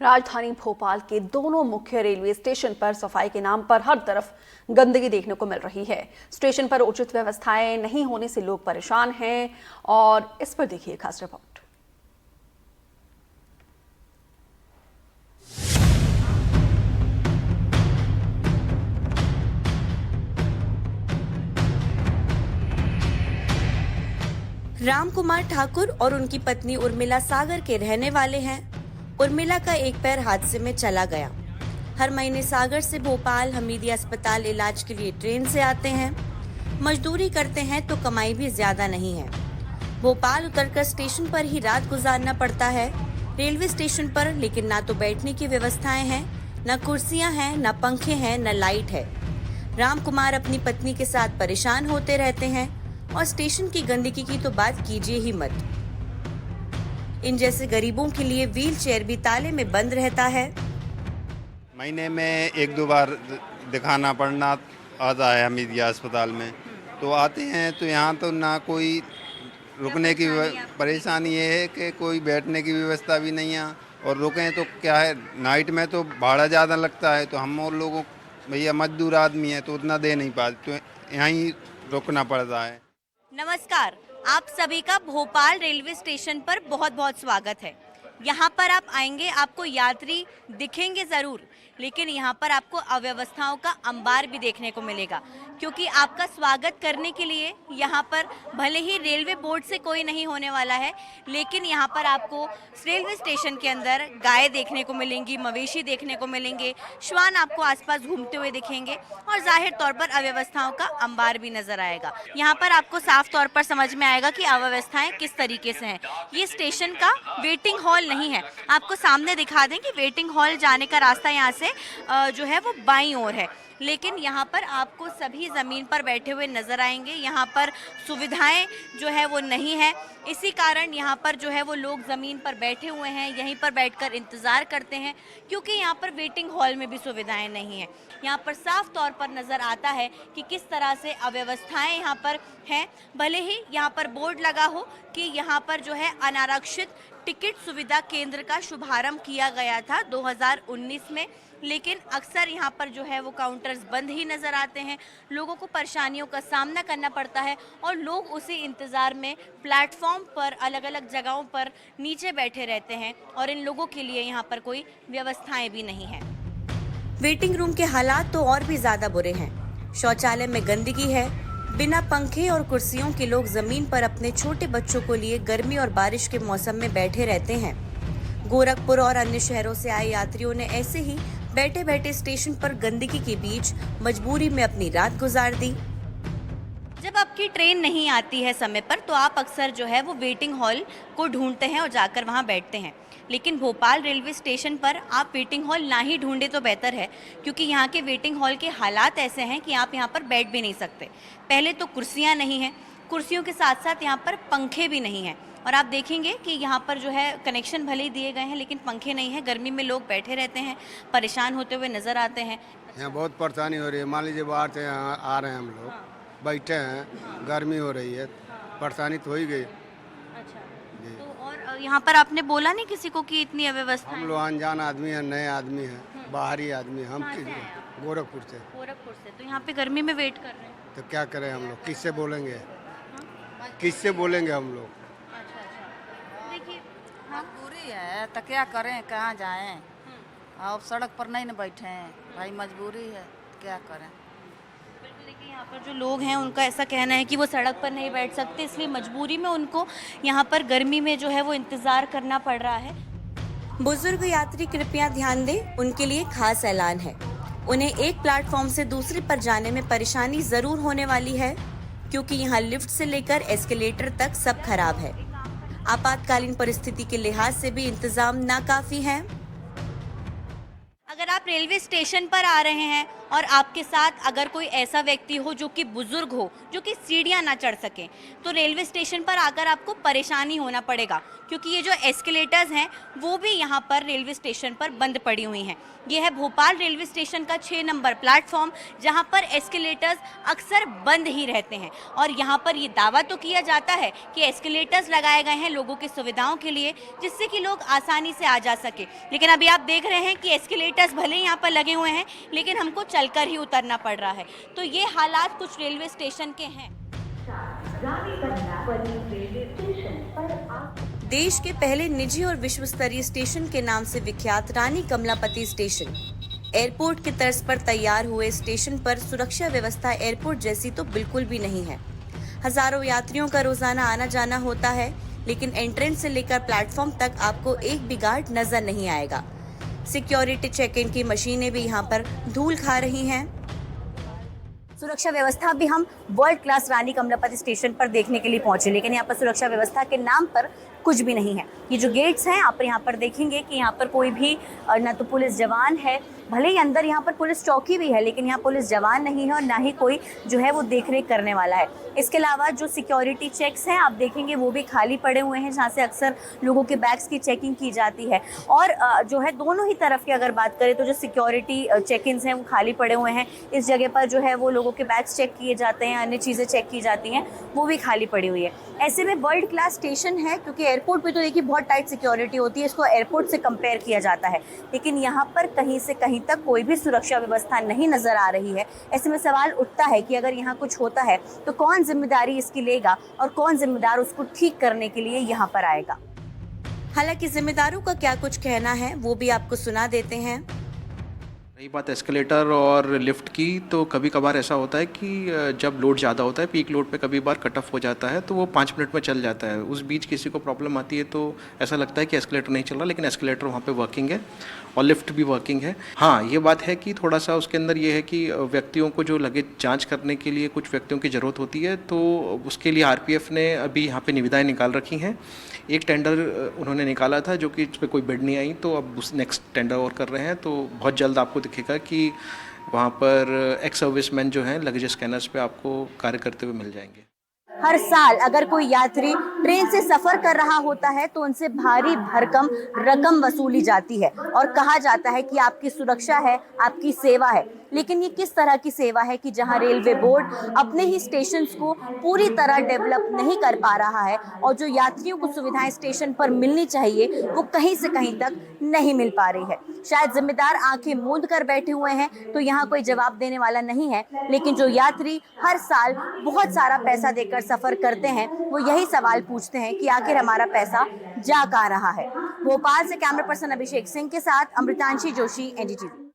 राजधानी भोपाल के दोनों मुख्य रेलवे स्टेशन पर सफाई के नाम पर हर तरफ गंदगी देखने को मिल रही है। स्टेशन पर उचित व्यवस्थाएं नहीं होने से लोग परेशान हैं और इस पर देखिए खास रिपोर्ट। राम कुमार ठाकुर और उनकी पत्नी उर्मिला सागर के रहने वाले हैं। उर्मिला का एक पैर हादसे में चला गया। हर महीने सागर से भोपाल हमीदिया अस्पताल इलाज के लिए ट्रेन से आते हैं। मजदूरी करते हैं तो कमाई भी ज्यादा नहीं है। भोपाल उतरकर स्टेशन पर ही रात गुजारना पड़ता है। रेलवे स्टेशन पर लेकिन ना तो बैठने की व्यवस्थाएं हैं, न कुर्सियां हैं, न पंखे हैं, न लाइट है। राम कुमार अपनी पत्नी के साथ परेशान होते रहते हैं और स्टेशन की गंदगी की तो बात कीजिए ही मत। इन जैसे गरीबों के लिए व्हील चेयर भी ताले में बंद रहता है। महीने में एक दो बार दिखाना पड़ना आता है हमीदिया अस्पताल में, तो आते हैं तो यहाँ तो ना कोई रुकने की परेशानी ये है कि कोई बैठने की व्यवस्था भी नहीं है, और रुकें तो क्या है, नाइट में तो भाड़ा ज़्यादा लगता है, तो हम और लोगों भैया मजदूर आदमी है तो उतना दे नहीं पाते, तो यहाँ ही रुकना पड़ता है। नमस्कार, आप सभी का भोपाल रेलवे स्टेशन पर बहुत बहुत स्वागत है। यहाँ पर आप आएंगे, आपको यात्री दिखेंगे ज़रूर, लेकिन यहाँ पर आपको अव्यवस्थाओं का अंबार भी देखने को मिलेगा, क्योंकि आपका स्वागत करने के लिए यहाँ पर भले ही रेलवे बोर्ड से कोई नहीं होने वाला है, लेकिन यहाँ पर आपको रेलवे स्टेशन के अंदर गाय देखने को मिलेंगी, मवेशी देखने को मिलेंगे, श्वान आपको आसपास घूमते हुए दिखेंगे और जाहिर तौर पर अव्यवस्थाओं का अंबार भी नजर आएगा। यहाँ पर आपको साफ तौर पर समझ में आएगा कि अव्यवस्थाएं किस तरीके से हैं। ये स्टेशन का वेटिंग हॉल नहीं है। आपको सामने दिखा दें कि वेटिंग हॉल जाने का रास्ता यहाँ से जो है वो बाईं ओर है, लेकिन यहाँ पर आपको सभी ज़मीन पर बैठे हुए नज़र आएंगे। यहाँ पर सुविधाएं जो है वो नहीं है, इसी कारण यहाँ पर जो है वो लोग ज़मीन पर बैठे हुए हैं, यहीं पर बैठकर इंतज़ार करते हैं, क्योंकि यहाँ पर वेटिंग हॉल में भी सुविधाएं नहीं हैं। यहाँ पर साफ तौर पर नज़र आता है कि किस तरह से अव्यवस्थाएं यहाँ पर हैं। भले ही यहाँ पर बोर्ड लगा हो कि यहाँ पर जो है अनारक्षित टिकट सुविधा केंद्र का शुभारंभ किया गया था 2019 में, लेकिन अक्सर यहाँ पर जो है वो काउंटर्स बंद ही नज़र आते हैं। लोगों को परेशानियों का सामना करना पड़ता है और लोग उसी इंतज़ार में प्लेटफॉर्म पर अलग अलग जगहों पर नीचे बैठे रहते हैं और इन लोगों के लिए यहाँ पर कोई व्यवस्थाएं भी नहीं है। वेटिंग रूम के हालात तो और भी ज़्यादा बुरे हैं। शौचालय में गंदगी है, बिना पंखे और कुर्सियों के लोग जमीन पर अपने छोटे बच्चों को लिए गर्मी और बारिश के मौसम में बैठे रहते हैं। गोरखपुर और अन्य शहरों से आए यात्रियों ने ऐसे ही बैठे बैठे स्टेशन पर गंदगी के बीच मजबूरी में अपनी रात गुजार दी। जब आपकी ट्रेन नहीं आती है समय पर तो आप अक्सर जो है वो वेटिंग हॉल को ढूंढते हैं और जाकर वहां बैठते हैं, लेकिन भोपाल रेलवे स्टेशन पर आप वेटिंग हॉल ना ही ढूंढे तो बेहतर है, क्योंकि यहाँ के वेटिंग हॉल के हालात ऐसे हैं कि आप यहाँ पर बैठ भी नहीं सकते। पहले तो कुर्सियाँ नहीं हैं, कुर्सियों के साथ साथ यहाँ पर पंखे भी नहीं हैं, और आप देखेंगे कि यहाँ पर जो है कनेक्शन भले ही दिए गए हैं लेकिन पंखे नहीं हैं। गर्मी में लोग बैठे रहते हैं, परेशान होते हुए नज़र आते हैं। यहाँ बहुत परेशानी हो रही है। मान लीजिए बाहर से यहाँ आ रहे हैं हम लोग, बैठे हैं, गर्मी हो रही है, परेशानी तो हो ही गई। अच्छा, तो और यहाँ पर आपने बोला नहीं किसी को कि इतनी अव्यवस्था? हम लोग अनजान आदमी हैं, नए आदमी हैं, बाहरी आदमी। हम गोरखपुर से। गोरखपुर से। तो यहाँ पे गर्मी में वेट कर रहे हैं, तो क्या करें हम लोग, किससे बोलेंगे? किससे बोलेंगे हम लोग? देखिए मजबूरी है तो क्या करें, कहाँ जाएं? अब सड़क पर नहीं न बैठे हैं भाई, मजबूरी है, क्या करें? बिल्कुल। देखिए यहाँ पर जो लोग हैं उनका ऐसा कहना है कि वो सड़क पर नहीं बैठ सकते, इसलिए मजबूरी में उनको यहाँ पर गर्मी में जो है वो इंतज़ार करना पड़ रहा है। बुजुर्ग यात्री कृपया ध्यान दें, उनके लिए खास ऐलान है। उन्हें एक प्लेटफॉर्म से दूसरे पर जाने में परेशानी ज़रूर होने वाली है, क्योंकि यहाँ लिफ्ट से लेकर एस्केलेटर तक सब खराब है। आपातकालीन परिस्थिति के लिहाज से भी इंतजाम नाकाफी हैं। अगर आप रेलवे स्टेशन पर आ रहे हैं और आपके साथ अगर कोई ऐसा व्यक्ति हो जो कि बुजुर्ग हो, जो कि सीढ़ियां ना चढ़ सके, तो रेलवे स्टेशन पर आकर आपको परेशानी होना पड़ेगा, क्योंकि ये जो एस्केलेटर्स हैं वो भी यहाँ पर रेलवे स्टेशन पर बंद पड़ी हुई हैं। ये है भोपाल रेलवे स्टेशन का 6 नंबर प्लेटफॉर्म, जहाँ पर एस्केलेटर्स अक्सर बंद ही रहते हैं। और यहाँ पर ये दावा तो किया जाता है कि एस्केलेटर्स लगाए गए हैं लोगों की सुविधाओं के लिए, जिससे कि लोग आसानी से आ जा सके। लेकिन अभी आप देख रहे हैं कि एस्केलेटर्स भले ही यहाँ पर लगे हुए हैं, लेकिन हमको चलकर ही उतरना पड़ रहा है। तो ये हालात कुछ रेलवे स्टेशन के हैं। देश के पहले निजी और विश्व स्तरीय स्टेशन के नाम से विख्यात रानी कमलापति स्टेशन, एयरपोर्ट की तर्ज पर तैयार हुए स्टेशन पर सुरक्षा व्यवस्था एयरपोर्ट जैसी तो बिल्कुल भी नहीं है। हजारों यात्रियों का रोजाना आना जाना होता है, लेकिन एंट्रेंस से लेकर प्लेटफॉर्म तक आपको एक भी गार्ड नजर नहीं आएगा। सिक्योरिटी चेक इन की मशीनें भी यहाँ पर धूल खा रही हैं। सुरक्षा व्यवस्था भी हम वर्ल्ड क्लास रानी कमलापति स्टेशन पर देखने के लिए पहुंचे, लेकिन यहाँ पर सुरक्षा व्यवस्था के नाम पर कुछ भी नहीं है। ये जो गेट्स हैं आप यहाँ पर देखेंगे कि यहाँ पर कोई भी ना तो पुलिस जवान है, भले ही अंदर यहाँ पर पुलिस चौकी भी है, लेकिन यहाँ पुलिस जवान नहीं है और ना ही कोई जो है वो देखरेख करने वाला है। इसके अलावा जो सिक्योरिटी चेक्स हैं आप देखेंगे वो भी खाली पड़े हुए हैं, जहाँ से अक्सर लोगों के बैग्स की चेकिंग की जाती है। और जो है दोनों ही तरफ की अगर बात करें तो जो सिक्योरिटी चेक इन्स हैं वो खाली पड़े हुए हैं। इस जगह पर जो है वो लोगों के बैग्स चेक किए जाते हैं, अन्य चीज़ें चेक की जाती हैं, वो भी खाली पड़ी हुई है। ऐसे में वर्ल्ड क्लास स्टेशन है, क्योंकि एयरपोर्ट पे तो देखिए बहुत टाइट सिक्योरिटी होती है, इसको एयरपोर्ट से कंपेयर किया जाता है, लेकिन यहाँ पर कहीं से कहीं तक कोई भी सुरक्षा व्यवस्था नहीं नजर आ रही है। ऐसे में सवाल उठता है कि अगर यहाँ कुछ होता है तो कौन जिम्मेदारी इसकी लेगा और कौन जिम्मेदार उसको ठीक करने के लिए यहाँ पर आएगा। हालांकि जिम्मेदारों का क्या कुछ कहना है वो भी आपको सुना देते हैं। रही बात एस्केलेटर और लिफ्ट की, तो कभी कभार ऐसा होता है कि जब लोड ज़्यादा होता है, पीक लोड पे कभी बार कट ऑफ हो जाता है, तो वो 5 मिनट में चल जाता है। उस बीच किसी को प्रॉब्लम आती है तो ऐसा लगता है कि एस्केलेटर नहीं चल रहा, लेकिन एस्केलेटर वहाँ पे वर्किंग है और लिफ्ट भी वर्किंग है। हाँ, ये बात है कि थोड़ा सा उसके अंदर ये है कि व्यक्तियों को जो लगेज जाँच करने के लिए कुछ व्यक्तियों की ज़रूरत होती है, तो उसके लिए RPF ने अभी यहाँ पर निविदाएँ निकाल रखी हैं। एक टेंडर उन्होंने निकाला था जो कि इस पर कोई बिड नहीं आई, तो अब उस नेक्स्ट टेंडर और कर रहे हैं। तो बहुत जल्द आपको दिखेगा कि वहाँ पर एक्स सर्विसमैन जो हैं लगेज स्कैनर्स पे आपको कार्य करते हुए मिल जाएंगे। हर साल अगर कोई यात्री ट्रेन से सफर कर रहा होता है तो उनसे भारी भरकम रकम वसूली जाती है और कहा जाता है कि आपकी सुरक्षा है, आपकी सेवा है। लेकिन ये किस तरह की सेवा है कि जहां रेलवे बोर्ड अपने ही स्टेशंस को पूरी तरह डेवलप नहीं कर पा रहा है और जो यात्रियों को सुविधाएं स्टेशन पर मिलनी चाहिए वो कहीं से कहीं तक नहीं मिल पा रही है। शायद जिम्मेदार आंखें मूंद कर बैठे हुए हैं तो यहाँ कोई जवाब देने वाला नहीं है, लेकिन जो यात्री हर साल बहुत सारा पैसा देकर सफर करते हैं वो यही सवाल पूछते हैं कि आखिर हमारा पैसा जा कहाँ रहा है। भोपाल से कैमरा पर्सन अभिषेक सिंह के साथ अमृतांशी जोशी, NDTV।